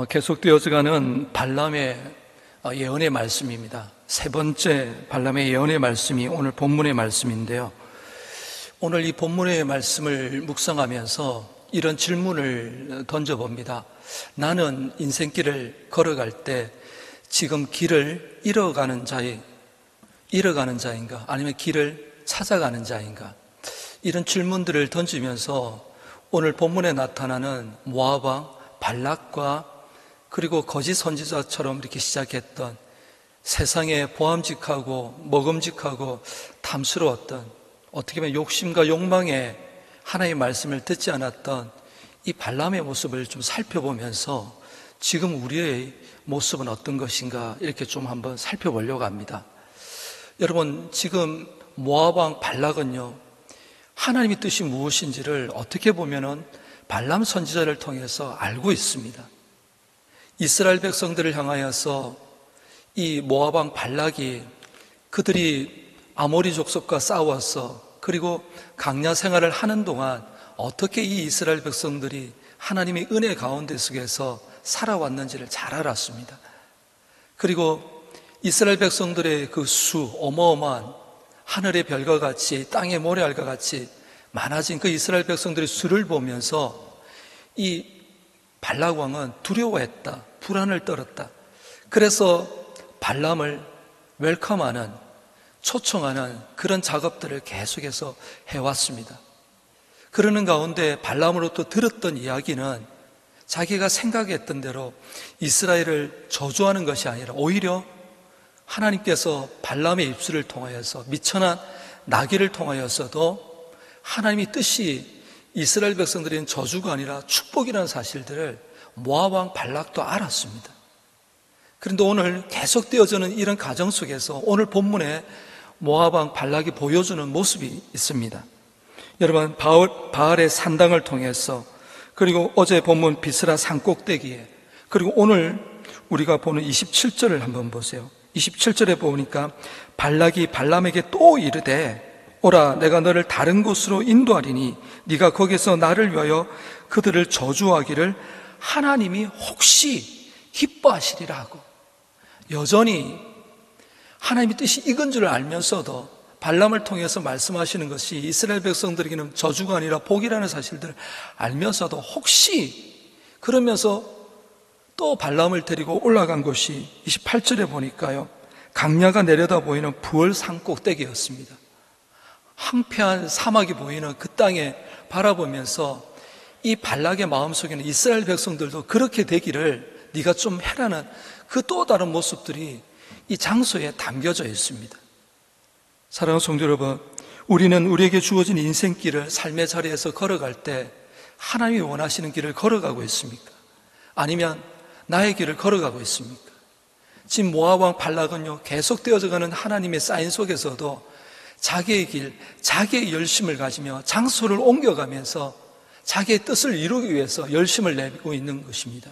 계속되어져가는 발람의 예언의 말씀입니다. 세 번째 발람의 예언의 말씀이 오늘 본문의 말씀인데요. 오늘 이 본문의 말씀을 묵상하면서 이런 질문을 던져봅니다. 나는 인생길을 걸어갈 때 지금 길을 잃어가는 자인가? 아니면 길을 찾아가는 자인가? 이런 질문들을 던지면서 오늘 본문에 나타나는 모압 왕 발락과 그리고 거짓 선지자처럼 이렇게 시작했던 세상에 보암직하고 먹음직하고 탐스러웠던, 어떻게 보면 욕심과 욕망에 하나님의 말씀을 듣지 않았던 이 발람의 모습을 좀 살펴보면서 지금 우리의 모습은 어떤 것인가 이렇게 좀 한번 살펴보려고 합니다. 여러분, 지금 모압 왕 발락은요, 하나님의 뜻이 무엇인지를 어떻게 보면은 발람 선지자를 통해서 알고 있습니다. 이스라엘 백성들을 향하여서 이 모압 왕 발락이 그들이 아모리 족속과 싸워서 그리고 강야 생활을 하는 동안 어떻게 이 이스라엘 백성들이 하나님의 은혜 가운데 속에서 살아왔는지를 잘 알았습니다. 그리고 이스라엘 백성들의 그 수, 어마어마한 하늘의 별과 같이 땅의 모래알과 같이 많아진 그 이스라엘 백성들의 수를 보면서 이 발락 왕은 두려워했다, 불안을 떨었다. 그래서 발람을 웰컴하는, 초청하는 그런 작업들을 계속해서 해왔습니다. 그러는 가운데 발람으로부터 들었던 이야기는 자기가 생각했던 대로 이스라엘을 저주하는 것이 아니라 오히려 하나님께서 발람의 입술을 통하여서 미천한 나귀를 통하여서도 하나님의 뜻이 이스라엘 백성들인 저주가 아니라 축복이라는 사실들을 모압 왕 발락도 알았습니다. 그런데 오늘 계속되어지는 이런 가정 속에서 오늘 본문에 모압 왕 발락이 보여주는 모습이 있습니다. 여러분, 바알의 산당을 통해서, 그리고 어제 본문 비스라 산꼭대기에, 그리고 오늘 우리가 보는 27절을 한번 보세요. 27절에 보니까 발락이 발람에게 또 이르되 오라, 내가 너를 다른 곳으로 인도하리니 네가 거기서 나를 위하여 그들을 저주하기를 하나님이 혹시 기뻐하시리라 하고, 여전히 하나님의 뜻이 이건 줄 알면서도 발람을 통해서 말씀하시는 것이 이스라엘 백성들에게는 저주가 아니라 복이라는 사실들을 알면서도 혹시, 그러면서 또 발람을 데리고 올라간 곳이 28절에 보니까요, 강야가 내려다 보이는 부월 산꼭대기였습니다. 황폐한 사막이 보이는 그 땅에 바라보면서 이 발락의 마음속에는 이스라엘 백성들도 그렇게 되기를 네가 좀 해라는 그 또 다른 모습들이 이 장소에 담겨져 있습니다. 사랑하는 성도 여러분, 우리는 우리에게 주어진 인생길을 삶의 자리에서 걸어갈 때 하나님이 원하시는 길을 걸어가고 있습니까? 아니면 나의 길을 걸어가고 있습니까? 지금 모압 왕 발락은요, 계속되어져가는 하나님의 사인 속에서도 자기의 길, 자기의 열심을 가지며 장소를 옮겨가면서 자기의 뜻을 이루기 위해서 열심을 내고 있는 것입니다.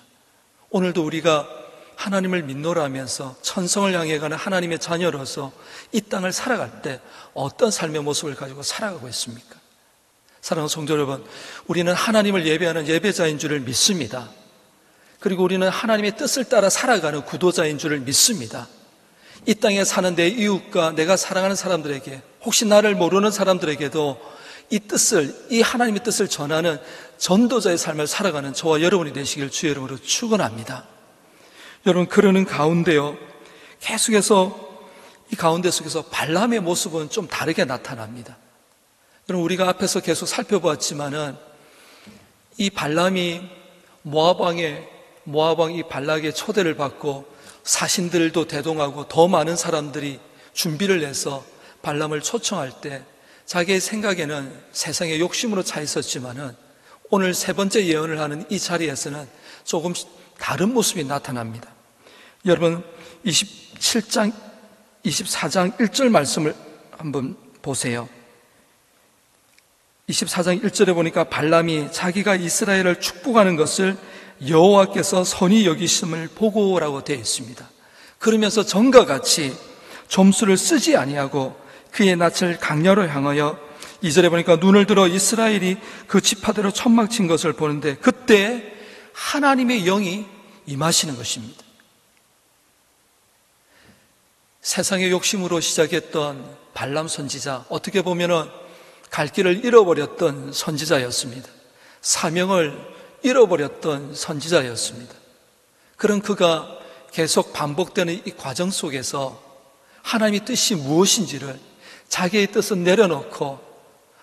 오늘도 우리가 하나님을 믿노라 하면서 천성을 향해 가는 하나님의 자녀로서 이 땅을 살아갈 때 어떤 삶의 모습을 가지고 살아가고 있습니까? 사랑하는 성도 여러분, 우리는 하나님을 예배하는 예배자인 줄을 믿습니다. 그리고 우리는 하나님의 뜻을 따라 살아가는 구도자인 줄을 믿습니다. 이 땅에 사는 내 이웃과 내가 사랑하는 사람들에게, 혹시 나를 모르는 사람들에게도 이 하나님의 뜻을 전하는 전도자의 삶을 살아가는 저와 여러분이 되시길 주의 이름으로 축원합니다. 여러분, 그러는 가운데요, 계속해서 이 가운데 속에서 발람의 모습은 좀 다르게 나타납니다. 여러분, 우리가 앞에서 계속 살펴보았지만은 이 발람이 모압 왕 이 발락의 초대를 받고 사신들도 대동하고 더 많은 사람들이 준비를 해서 발람을 초청할 때 자기의 생각에는 세상의 욕심으로 차 있었지만은 오늘 세 번째 예언을 하는 이 자리에서는 조금 다른 모습이 나타납니다. 여러분, 24장 1절 말씀을 한번 보세요. 24장 1절에 보니까 발람이 자기가 이스라엘을 축복하는 것을 여호와께서 선히 여기심을 보고라고 되어 있습니다. 그러면서 전과 같이 점수를 쓰지 아니하고 그의 낯을 강야로 향하여, 2절에 보니까 눈을 들어 이스라엘이 그 지파대로 천막 친 것을 보는데 그때 하나님의 영이 임하시는 것입니다. 세상의 욕심으로 시작했던 발람 선지자, 어떻게 보면은 갈 길을 잃어버렸던 선지자였습니다. 사명을 잃어버렸던 선지자였습니다. 그런 그가 계속 반복되는 이 과정 속에서 하나님의 뜻이 무엇인지를 자기의 뜻을 내려놓고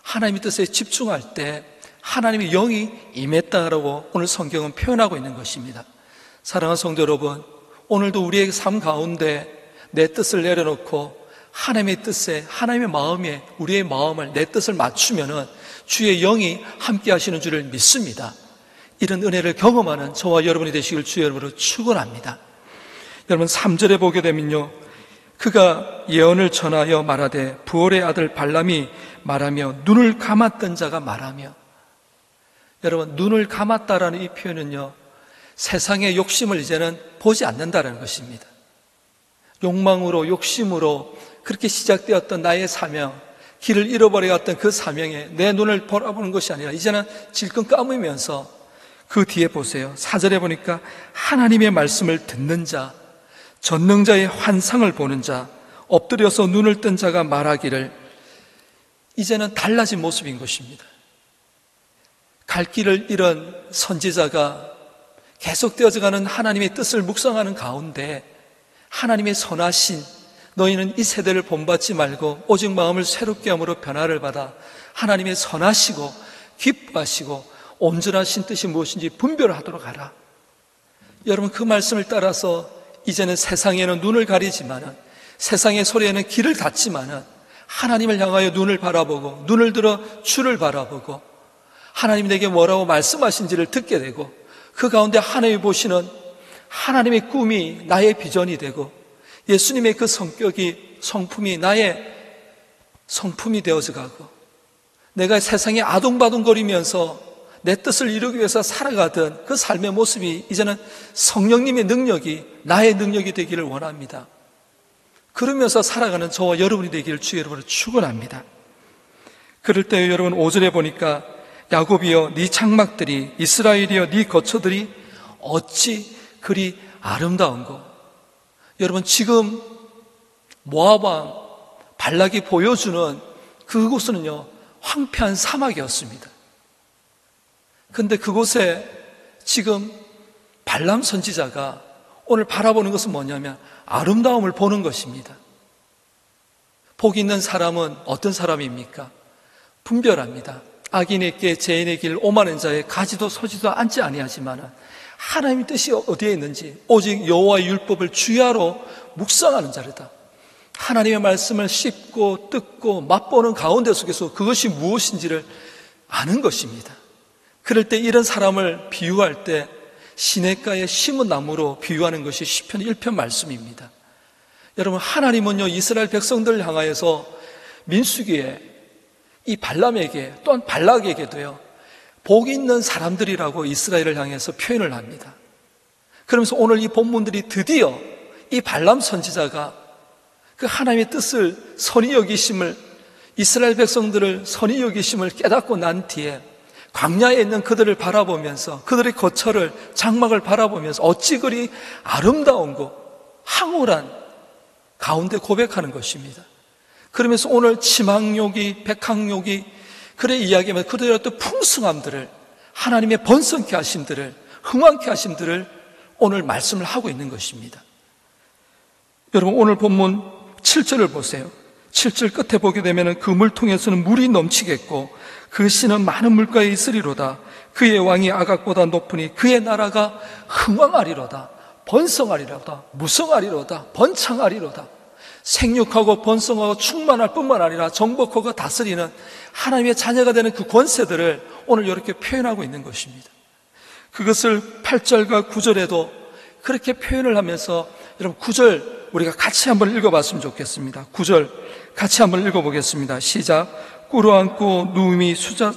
하나님의 뜻에 집중할 때 하나님의 영이 임했다라고 오늘 성경은 표현하고 있는 것입니다. 사랑하는 성도 여러분, 오늘도 우리의 삶 가운데 내 뜻을 내려놓고 하나님의 뜻에, 하나님의 마음에 우리의 마음을, 내 뜻을 맞추면은 주의 영이 함께 하시는 줄을 믿습니다. 이런 은혜를 경험하는 저와 여러분이 되시길 주의 이름으로 축원합니다. 여러분 3절에 보게 되면요, 그가 예언을 전하여 말하되 부올의 아들 발람이 말하며 눈을 감았던 자가 말하며. 여러분, 눈을 감았다라는 이 표현은요, 세상의 욕심을 이제는 보지 않는다라는 것입니다. 욕망으로, 욕심으로 그렇게 시작되었던 나의 사명, 길을 잃어버려갔던 그 사명에 내 눈을 바라보는 것이 아니라 이제는 질끈 감으면서 그 뒤에 보세요. 4절에 보니까 하나님의 말씀을 듣는 자, 전능자의 환상을 보는 자, 엎드려서 눈을 뜬 자가 말하기를. 이제는 달라진 모습인 것입니다. 갈 길을 잃은 선지자가 계속되어져가는 하나님의 뜻을 묵상하는 가운데 하나님의 선하신, 너희는 이 세대를 본받지 말고 오직 마음을 새롭게 함으로 변화를 받아 하나님의 선하시고 기뻐하시고 온전하신 뜻이 무엇인지 분별하도록 하라. 여러분, 그 말씀을 따라서 이제는 세상에는 눈을 가리지만은, 세상의 소리에는 귀를 닫지만은 하나님을 향하여 눈을 바라보고 눈을 들어 주를 바라보고 하나님이 내게 뭐라고 말씀하신지를 듣게 되고 그 가운데 하나님이 보시는 하나님의 꿈이 나의 비전이 되고 예수님의 그 성격이, 성품이 나의 성품이 되어져 가고 내가 세상에 아둥바둥거리면서 내 뜻을 이루기 위해서 살아가던 그 삶의 모습이 이제는 성령님의 능력이 나의 능력이 되기를 원합니다. 그러면서 살아가는 저와 여러분이 되기를 주의 이름으로 축원합니다. 그럴 때 여러분 5절에 보니까 야곱이여 네 장막들이, 이스라엘이여 네 거처들이 어찌 그리 아름다운고. 여러분, 지금 모압 왕 발락이 보여주는 그곳은요 황폐한 사막이었습니다. 그런데 그곳에 지금 발람 선지자가 오늘 바라보는 것은 뭐냐면 아름다움을 보는 것입니다. 복 있는 사람은 어떤 사람입니까? 분별합니다. 악인의 길, 죄인의 길, 오만한 자의 가지도 서지도 않지 아니하지만 하나님의 뜻이 어디에 있는지 오직 여호와의 율법을 주야로 묵상하는 자르다. 하나님의 말씀을 씹고 뜯고 맛보는 가운데 속에서 그것이 무엇인지를 아는 것입니다. 그럴 때 이런 사람을 비유할 때 시냇가에 심은 나무로 비유하는 것이 시편 1편 말씀입니다. 여러분, 하나님은요 이스라엘 백성들을 향하여서 민수기에 이 발람에게 또한 발락에게도요 복 있는 사람들이라고 이스라엘을 향해서 표현을 합니다. 그러면서 오늘 이 본문들이 드디어 이 발람 선지자가 그 하나님의 뜻을 선히 여기심을, 이스라엘 백성들을 선히 여기심을 깨닫고 난 뒤에 광야에 있는 그들을 바라보면서 그들의 거처를, 장막을 바라보면서 어찌 그리 아름다운고 황홀한 가운데 고백하는 것입니다. 그러면서 오늘 치망욕이, 백항욕이 그래 이야기하면서 그들의 어떤 풍성함들을, 하나님의 번성케 하심들을, 흥왕케 하심들을 오늘 말씀을 하고 있는 것입니다. 여러분, 오늘 본문 7절을 보세요. 7절 끝에 보게 되면 그 물통에서는 물이 넘치겠고 그 씨는 많은 물가에 있으리로다. 그의 왕이 아각보다 높으니 그의 나라가 흥왕하리로다. 번성하리로다. 무성하리로다. 번창하리로다. 생육하고 번성하고 충만할 뿐만 아니라 정복하고 다스리는 하나님의 자녀가 되는 그 권세들을 오늘 이렇게 표현하고 있는 것입니다. 그것을 8절과 9절에도 그렇게 표현을 하면서 여러분 9절 우리가 같이 한번 읽어봤으면 좋겠습니다. 9절 같이 한번 읽어보겠습니다. 시작. 꿇어앉고 누움이 수자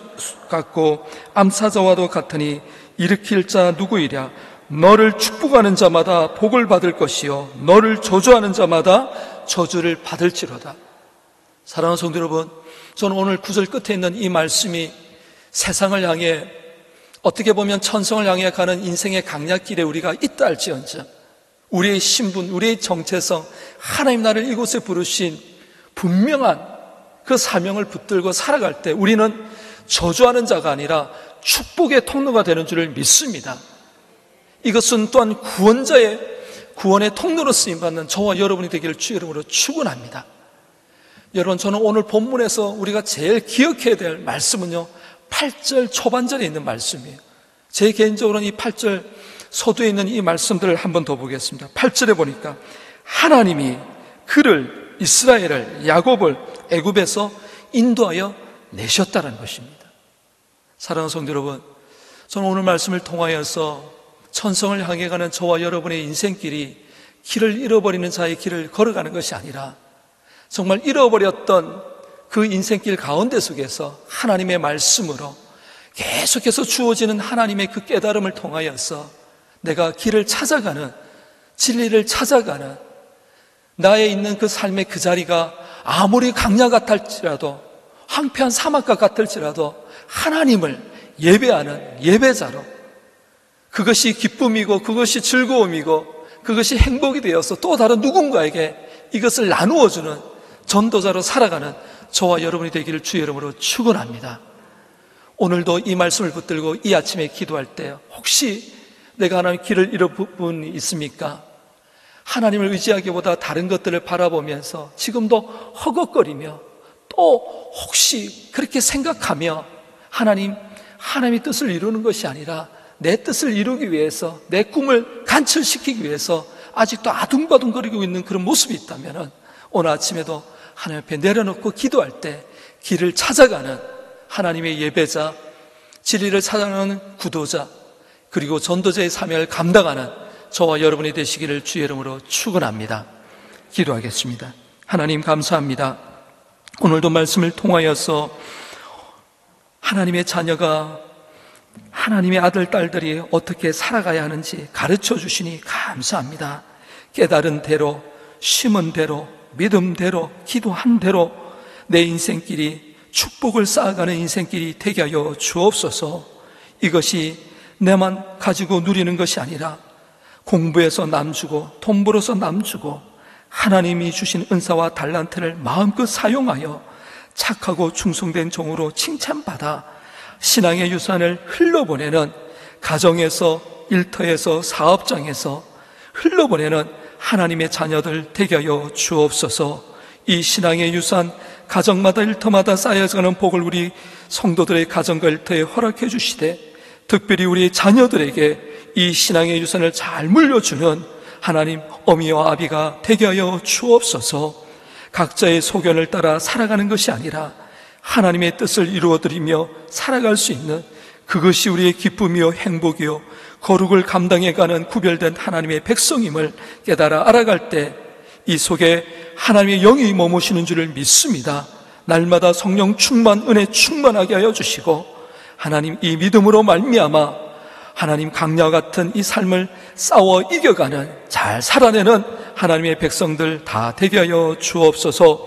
같고 암사자와도 같으니 일으킬 자 누구이랴. 너를 축복하는 자마다 복을 받을 것이요 너를 저주하는 자마다 저주를 받을지로다. 사랑하는 성도 여러분, 저는 오늘 9절 끝에 있는 이 말씀이 세상을 향해 어떻게 보면 천성을 향해 가는 인생의 강약길에 우리가 있다 할지언정 우리의 신분, 우리의 정체성, 하나님 나를 이곳에 부르신 분명한 그 사명을 붙들고 살아갈 때 우리는 저주하는 자가 아니라 축복의 통로가 되는 줄을 믿습니다. 이것은 또한 구원의 통로로 쓰임받는 저와 여러분이 되기를 주의 이름으로 축원합니다. 여러분, 저는 오늘 본문에서 우리가 제일 기억해야 될 말씀은요 8절 초반절에 있는 말씀이에요. 제 개인적으로는 이 8절 서두에 있는 이 말씀들을 한 번 더 보겠습니다. 8절에 보니까 하나님이 그를, 이스라엘을, 야곱을 애굽에서 인도하여 내셨다는 것입니다. 사랑하는 성도 여러분, 저는 오늘 말씀을 통하여서 천성을 향해 가는 저와 여러분의 인생길이 길을 잃어버리는 자의 길을 걸어가는 것이 아니라 정말 잃어버렸던 그 인생길 가운데 속에서 하나님의 말씀으로 계속해서 주어지는 하나님의 그 깨달음을 통하여서 내가 길을 찾아가는, 진리를 찾아가는 나에 있는 그 삶의 그 자리가 아무리 강야 같을지라도 황폐한 사막과 같을지라도 하나님을 예배하는 예배자로 그것이 기쁨이고 그것이 즐거움이고 그것이 행복이 되어서 또 다른 누군가에게 이것을 나누어주는 전도자로 살아가는 저와 여러분이 되기를 주의 이름으로 축원합니다. 오늘도 이 말씀을 붙들고 이 아침에 기도할 때 혹시 내가 하나님 길을 잃어본 분이 있습니까? 하나님을 의지하기보다 다른 것들을 바라보면서 지금도 허걱거리며 또 혹시 그렇게 생각하며 하나님의 뜻을 이루는 것이 아니라 내 뜻을 이루기 위해서 내 꿈을 관철시키기 위해서 아직도 아둥바둥거리고 있는 그런 모습이 있다면 오늘 아침에도 하나님 앞에 내려놓고 기도할 때 길을 찾아가는 하나님의 예배자, 진리를 찾아가는 구도자, 그리고 전도자의 사명을 감당하는 저와 여러분이 되시기를 주의 이름으로 축원합니다. 기도하겠습니다. 하나님 감사합니다. 오늘도 말씀을 통하여서 하나님의 자녀가 하나님의 아들, 딸들이 어떻게 살아가야 하는지 가르쳐 주시니 감사합니다. 깨달은 대로, 심은 대로, 믿음대로, 기도한 대로 내 인생길이 축복을 쌓아가는 인생길이 되게 하여 주옵소서. 이것이 내만 가지고 누리는 것이 아니라 공부해서 남주고 돈 벌어서 남주고 하나님이 주신 은사와 달란트를 마음껏 사용하여 착하고 충성된 종으로 칭찬받아 신앙의 유산을 흘러보내는 가정에서, 일터에서, 사업장에서 흘러보내는 하나님의 자녀들 되게 하여 주옵소서. 이 신앙의 유산 가정마다 일터마다 쌓여가는 복을 우리 성도들의 가정과 일터에 허락해 주시되 특별히 우리 자녀들에게 이 신앙의 유산을 잘 물려주는 하나님 어미와 아비가 되게 하여 주옵소서. 각자의 소견을 따라 살아가는 것이 아니라 하나님의 뜻을 이루어드리며 살아갈 수 있는 그것이 우리의 기쁨이요 행복이요 거룩을 감당해가는 구별된 하나님의 백성임을 깨달아 알아갈 때 이 속에 하나님의 영이 머무시는 줄을 믿습니다. 날마다 성령 충만, 은혜 충만하게 하여 주시고 하나님 이 믿음으로 말미암아 하나님 강야 같은 이 삶을 싸워 이겨가는 잘 살아내는 하나님의 백성들 다 되게 하여 주옵소서.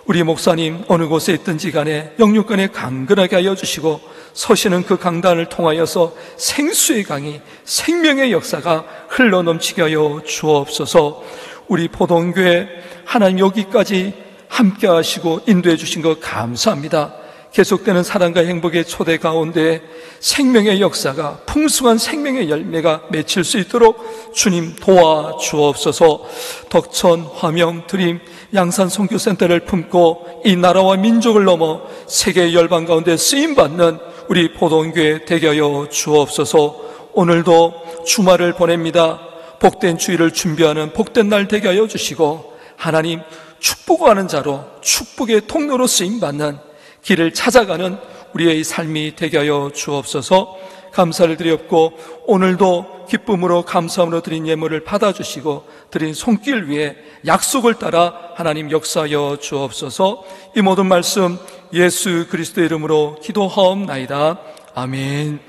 우리 목사님 어느 곳에 있든지 간에 영육간에 강건하게 하여 주시고 서시는 그 강단을 통하여서 생수의 강이 생명의 역사가 흘러넘치게 하여 주옵소서. 우리 포동교회 하나님 여기까지 함께 하시고 인도해 주신 것 감사합니다. 계속되는 사랑과 행복의 초대 가운데 생명의 역사가 풍성한 생명의 열매가 맺힐 수 있도록 주님 도와주옵소서. 덕천, 화명, 드림, 양산 선교센터를 품고 이 나라와 민족을 넘어 세계 열방 가운데 쓰임받는 우리 포동교회 되게 하여 주옵소서. 오늘도 주말을 보냅니다. 복된 주일을 준비하는 복된 날 되게 하여 주시고 하나님 축복하는 자로 축복의 통로로 쓰임받는 길을 찾아가는 우리의 삶이 되게 하여 주옵소서. 감사를 드렸고 오늘도 기쁨으로 감사함으로 드린 예물을 받아주시고 드린 손길 위에 약속을 따라 하나님 역사하여 주옵소서. 이 모든 말씀 예수 그리스도의 이름으로 기도하옵나이다. 아멘.